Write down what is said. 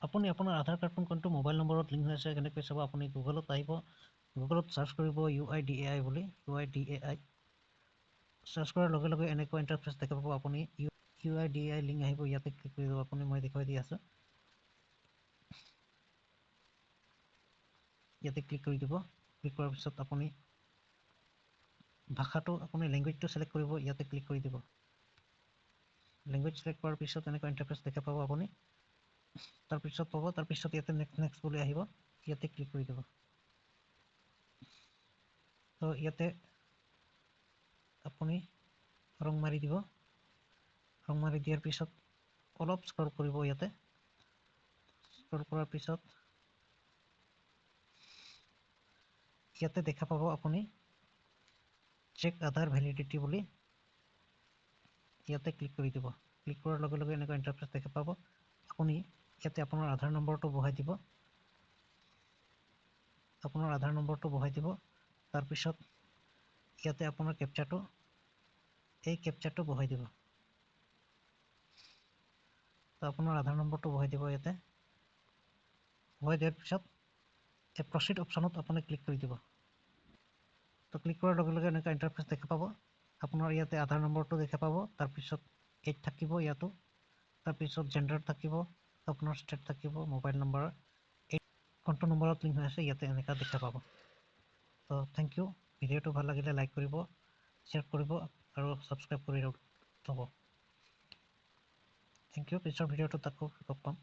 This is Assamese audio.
আপুনি আপোনাৰ আধাৰ কাৰ্ডখন কোনটো মোবাইল নম্বৰত লিংক হৈ আছে কেনেকৈ চাব আপুনি গুগলত আহিব গুগলত চাৰ্চ কৰিব UIDAI বুলি UIDAI চাৰ্চ কৰাৰ লগে লগে এনেকুৱা ইণ্টাৰফেচ দেখা পাব আপুনি UIDAI লিংক আহিব ইয়াতে ক্লিক কৰি দিব আপুনি মই দেখুৱাই দি আছোঁ ইয়াতে ক্লিক কৰি দিব ক্লিক কৰাৰ পিছত আপুনি ভাষাটো আপুনি লেংগুৱেজটো সিলেক্ট কৰিব ইয়াতে ক্লিক কৰি দিব লেংগুৱেজ সিলেক্ট কৰাৰ পিছত এনেকুৱা ইণ্টাৰফেচ দেখা পাব আপুনি তাৰপিছত ইয়াতে নেক্সট বুলি আহিব ইয়াতে ক্লিক কৰি দিব তো ইয়াতে আপুনি ৰং মাৰি দিব ৰং মাৰি দিয়াৰ পিছত অলপ স্ক্ৰল কৰিব ইয়াতে স্ক্ৰল কৰাৰ পিছত ইয়াতে দেখা পাব আপুনি চেক আধাৰ ভ্যালিডিটি বুলি ইয়াতে ক্লিক কৰি দিব ক্লিক কৰাৰ লগে লগে এনেকুৱা ইণ্টাৰফেচ দেখা পাব আপুনি ইয়াতে আপোনাৰ আধাৰ নম্বৰটো বহাই দিব তাৰপিছত ইয়াতে আপোনাৰ কেপচাটো বহাই দিব তো আপোনাৰ আধাৰ নম্বৰটো বহাই দিব ইয়াতে বহাই দিয়াৰ পিছত এই প্ৰচিড অপশ্যনত আপুনি ক্লিক কৰি দিব তো ক্লিক কৰাৰ লগে লগে এনেকুৱা ইণ্টাৰফেচ দেখা পাব আপোনাৰ ইয়াতে আধাৰ নম্বৰটো দেখা পাব তাৰপিছত এইজ থাকিব ইয়াতো তাৰপিছত জেণ্ডাৰ থাকিব আপোনাৰ ষ্টেট থাকিব মোবাইল নম্বৰ কোনটো নম্বৰত লিংক হৈ আছে ইয়াতে এনেকুৱা দেখা পাব তো থেংক ইউ ভিডিঅ'টো ভাল লাগিলে লাইক কৰিব শ্বেয়াৰ কৰিব আৰু ছাবস্ক্ৰাইব কৰি থ'ব থেংক ইউ পিছৰ ভিডিঅ'টোত আকৌ লগ পাম